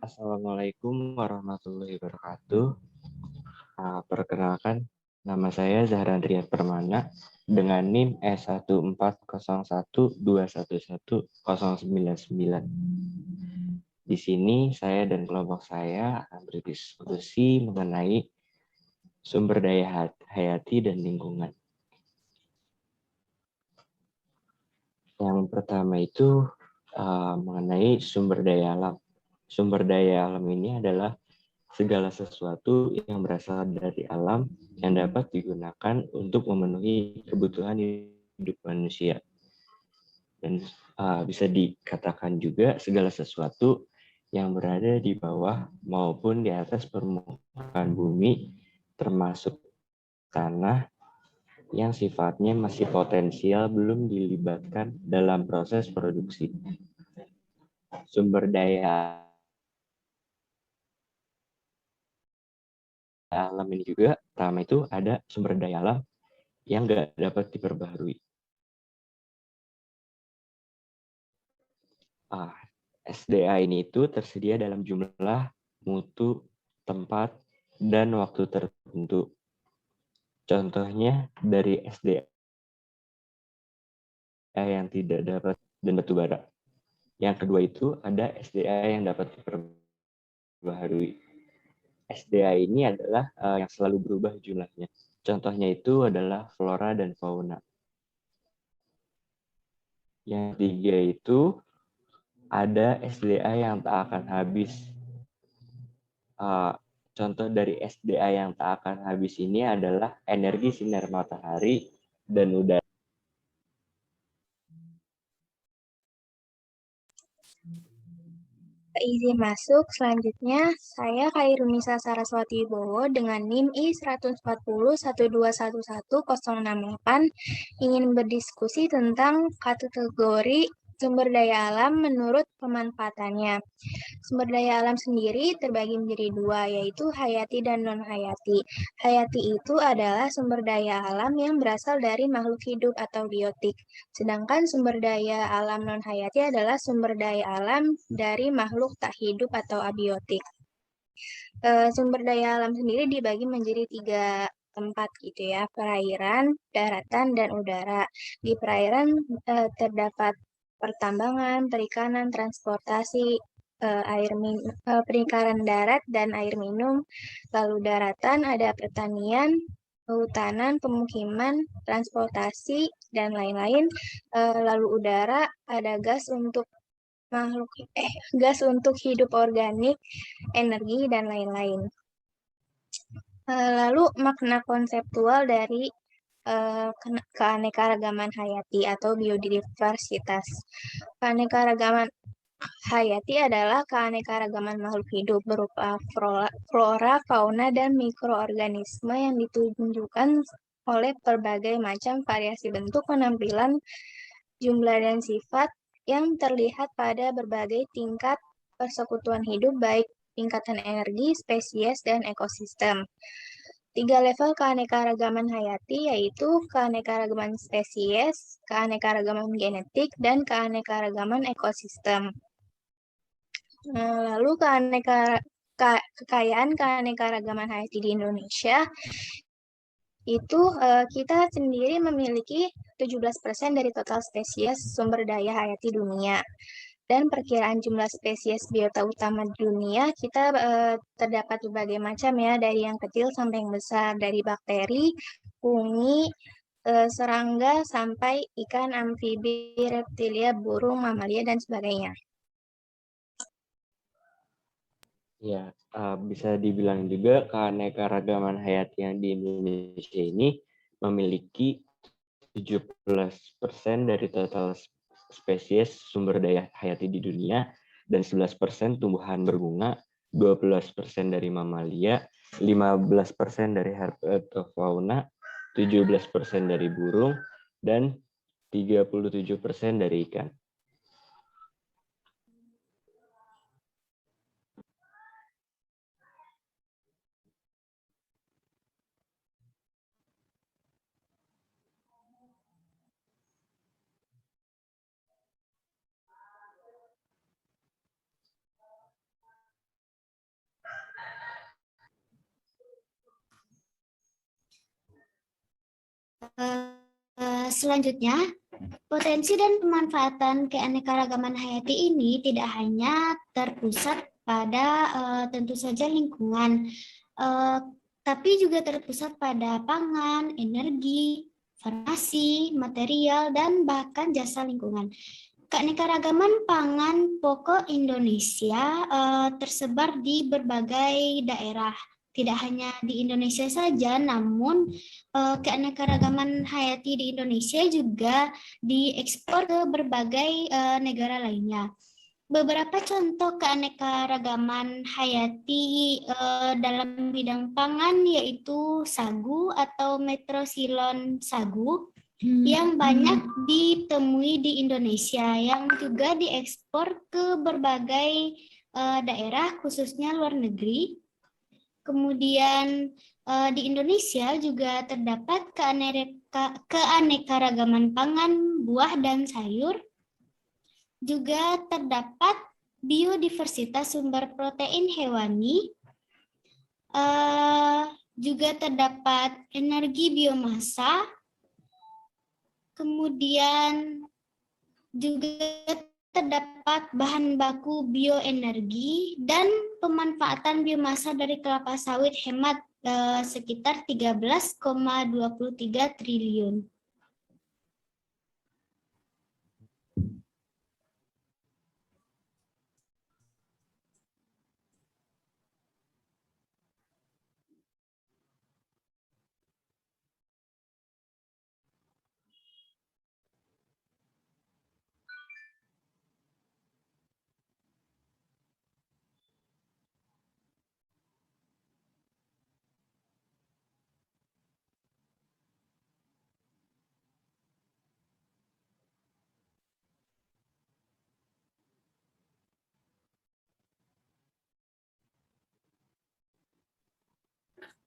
Assalamualaikum warahmatullahi wabarakatuh. Perkenalkan, nama saya Zahran Riyad Permana dengan NIM S14012110099. Di sini saya dan kelompok saya akan berdiskusi mengenai sumber daya hayati dan lingkungan. Yang pertama itu mengenai sumber daya alam. Sumber daya alam ini adalah segala sesuatu yang berasal dari alam yang dapat digunakan untuk memenuhi kebutuhan hidup manusia. Dan bisa dikatakan juga segala sesuatu yang berada di bawah maupun di atas permukaan bumi, termasuk tanah yang sifatnya masih potensial belum dilibatkan dalam proses produksi. Sumber daya alam ini juga, pertama itu ada sumber daya alam yang nggak dapat diperbaharui. SDA ini itu tersedia dalam jumlah, mutu, tempat, dan waktu tertentu. Contohnya dari SDA yang tidak dapat dan batu bara. Yang kedua itu ada SDA yang dapat diperbaharui. SDA ini adalah yang selalu berubah jumlahnya. Contohnya itu adalah flora dan fauna. Yang ketiga itu ada SDA yang tak akan habis. Contoh dari SDA yang tak akan habis ini adalah energi sinar matahari dan udara. Izin masuk, selanjutnya saya Khairunisa Saraswati Wibowo dengan NIM I14012110068 ingin berdiskusi tentang kategori sumber daya alam menurut pemanfaatannya. Sumber daya alam sendiri terbagi menjadi dua, yaitu hayati dan non-hayati. Hayati itu adalah sumber daya alam yang berasal dari makhluk hidup atau biotik. Sedangkan sumber daya alam non-hayati adalah sumber daya alam dari makhluk tak hidup atau abiotik. Sumber daya alam sendiri dibagi menjadi 3 tempat gitu ya, perairan, daratan, dan udara. Di perairan terdapat pertambangan, perikanan, transportasi, perikanan darat dan air minum. Lalu daratan ada pertanian, kehutanan, pemukiman, transportasi, dan lain-lain. Lalu udara ada gas untuk hidup organik, energi, dan lain-lain. Lalu makna konseptual dari keanekaragaman hayati atau biodiversitas. Keanekaragaman hayati adalah keanekaragaman makhluk hidup berupa flora, fauna, dan mikroorganisme yang ditunjukkan oleh berbagai macam variasi bentuk, penampilan, jumlah, dan sifat yang terlihat pada berbagai tingkat persekutuan hidup, baik tingkatan energi, spesies, dan ekosistem. 3 level keanekaragaman hayati yaitu keanekaragaman spesies, keanekaragaman genetik, dan keanekaragaman ekosistem. Lalu kekayaan keanekaragaman hayati di Indonesia itu kita sendiri memiliki 17% dari total spesies sumber daya hayati dunia. Dan perkiraan jumlah spesies biota utama di dunia kita terdapat berbagai macam ya, dari yang kecil sampai yang besar, dari bakteri, fungi, serangga, sampai ikan, amfibi, reptilia, burung, mamalia, dan sebagainya. Ya, bisa dibilang juga keanekaragaman hayati yang di Indonesia ini memiliki 17% dari total spesies sumber daya hayati di dunia, dan 11% tumbuhan berbunga, 12% dari mamalia, 15% dari herpetofauna, 17% dari burung, dan 37% dari ikan. Selanjutnya, potensi dan pemanfaatan keanekaragaman hayati ini tidak hanya terpusat pada tentu saja lingkungan, tapi juga terpusat pada pangan, energi, farmasi, material, dan bahkan jasa lingkungan. Keanekaragaman pangan pokok Indonesia tersebar di berbagai daerah. Tidak hanya di Indonesia saja, namun keanekaragaman hayati di Indonesia juga diekspor ke berbagai negara lainnya. Beberapa contoh keanekaragaman hayati dalam bidang pangan yaitu sagu atau Metrosilon sagu yang banyak ditemui di Indonesia, yang juga diekspor ke berbagai daerah khususnya luar negeri. Kemudian di Indonesia juga terdapat keanekaragaman pangan, buah, dan sayur. Juga terdapat biodiversitas sumber protein hewani. Juga terdapat energi biomasa. Kemudian juga terdapat bahan baku bioenergi dan pemanfaatan biomasa dari kelapa sawit hemat sekitar 13,23 triliun.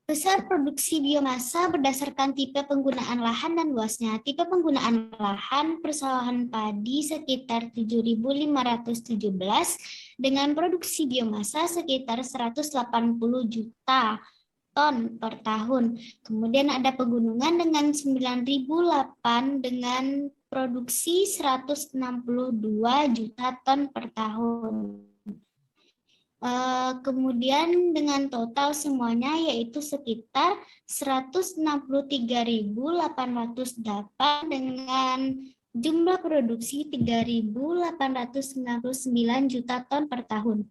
Besar produksi biomasa berdasarkan tipe penggunaan lahan dan luasnya. Tipe penggunaan lahan persawahan padi sekitar 7.517 dengan produksi biomasa sekitar 180 juta ton per tahun. Kemudian ada pegunungan dengan 9.008 dengan produksi 162 juta ton per tahun. Kemudian dengan total semuanya yaitu sekitar 163.808 dengan jumlah produksi 3.899 juta ton per tahun.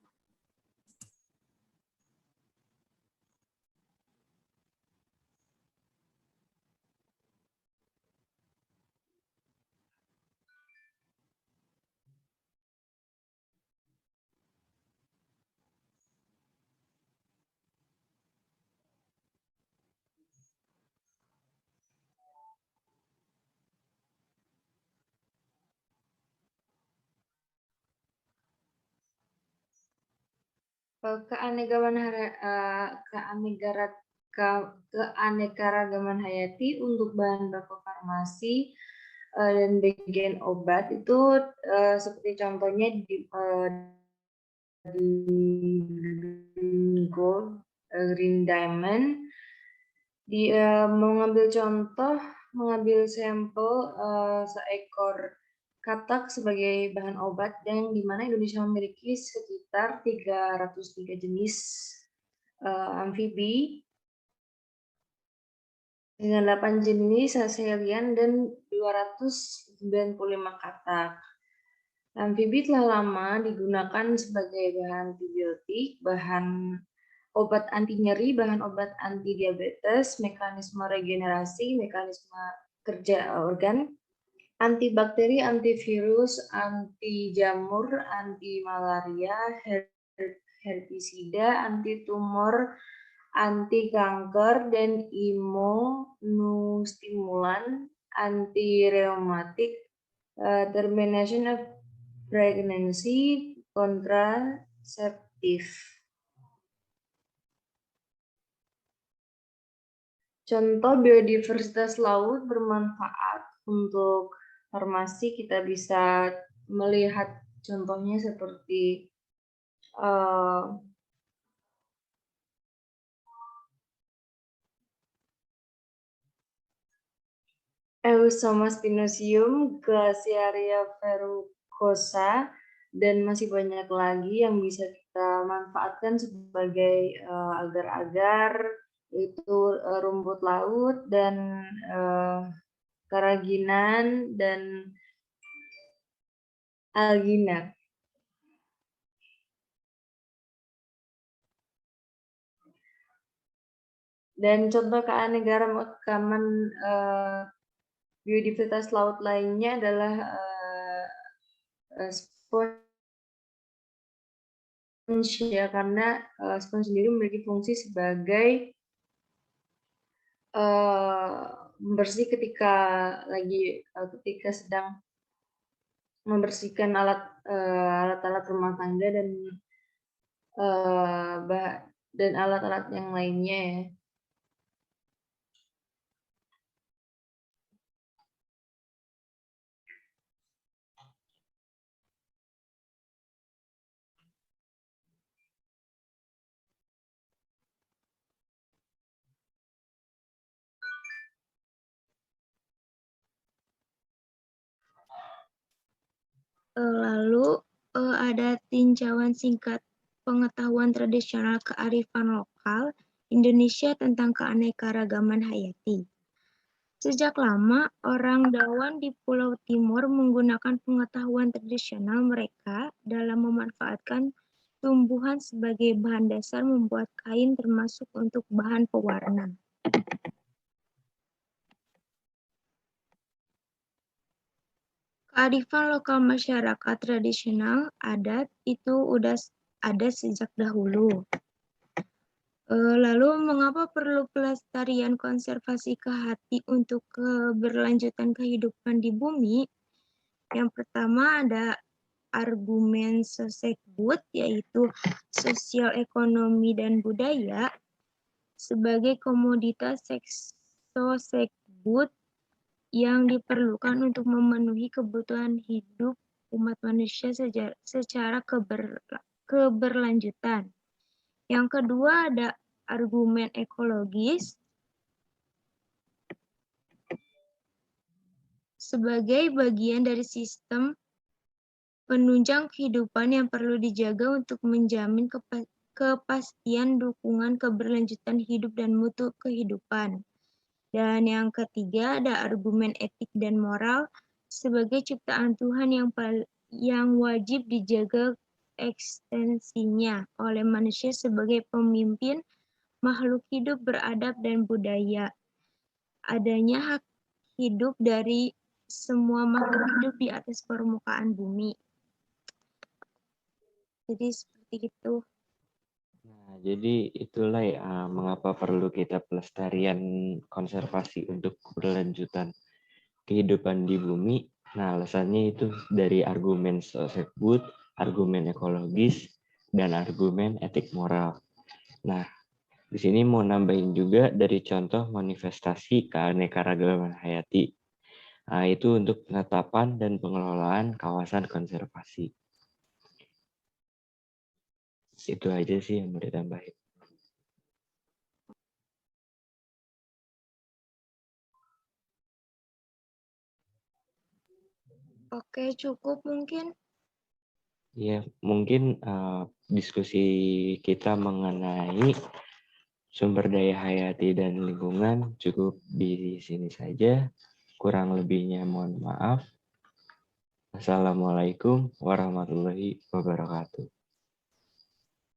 Keanekaragaman hayati untuk bahan baku farmasi dan bagian obat itu seperti contohnya di Gold, Green Diamond. Mengambil sampel seekor katak sebagai bahan obat, dan di mana Indonesia memiliki sekitar 303 jenis amfibi dengan 8 jenis seselian dan 295 katak. Amfibi telah lama digunakan sebagai bahan antibiotik, bahan obat anti nyeri, bahan obat anti diabetes, mekanisme regenerasi, mekanisme kerja organ, antibakteri, antivirus, anti jamur, anti malaria, herpisida, anti tumor, anti kanker, dan imunostimulan, anti reumatik, termination of pregnancy, kontraseptif. Contoh biodiversitas laut bermanfaat untuk farmasi, kita bisa melihat contohnya seperti Eusoma spinosum, Glaciaria verrucosa, dan masih banyak lagi yang bisa kita manfaatkan sebagai agar-agar, yaitu rumput laut dan karaginan dan algina. Dan contoh keanekaragaman biodiversitas laut lainnya adalah sponge ya, karena sponge sendiri memiliki fungsi sebagai membersih ketika sedang membersihkan alat-alat rumah tangga dan alat-alat yang lainnya ya. Lalu ada tinjauan singkat pengetahuan tradisional kearifan lokal Indonesia tentang keanekaragaman hayati. Sejak lama, orang Dawan di Pulau Timur menggunakan pengetahuan tradisional mereka dalam memanfaatkan tumbuhan sebagai bahan dasar membuat kain termasuk untuk bahan pewarna. Kearifan lokal masyarakat tradisional adat itu udah ada sejak dahulu. Lalu mengapa perlu pelestarian konservasi kehati untuk keberlanjutan kehidupan di bumi? Yang pertama ada argumen Sosekbud, yaitu sosial ekonomi dan budaya. Sebagai komoditas Sosekbud yang diperlukan untuk memenuhi kebutuhan hidup umat manusia secara keberlanjutan. Yang kedua ada argumen ekologis. Sebagai bagian dari sistem penunjang kehidupan yang perlu dijaga untuk menjamin kepastian dukungan keberlanjutan hidup dan mutu kehidupan. Dan yang ketiga ada argumen etik dan moral sebagai ciptaan Tuhan yang wajib dijaga ekstensinya oleh manusia sebagai pemimpin makhluk hidup beradab dan budaya. Adanya hak hidup dari semua makhluk hidup di atas permukaan bumi. Jadi seperti itu. Nah, jadi itulah ya mengapa perlu kita pelestarian konservasi untuk keberlanjutan kehidupan di bumi. Nah, alasannya itu dari argumen Sosekbud, argumen ekologis, dan argumen etik moral. Nah, di sini mau nambahin juga dari contoh manifestasi keanekaragaman hayati. Nah, itu untuk penetapan dan pengelolaan kawasan konservasi. Itu aja sih yang mau ditambahin. Oke, cukup mungkin. Ya, mungkin diskusi kita mengenai sumber daya hayati dan lingkungan cukup di sini saja. Kurang lebihnya mohon maaf. Assalamualaikum warahmatullahi wabarakatuh.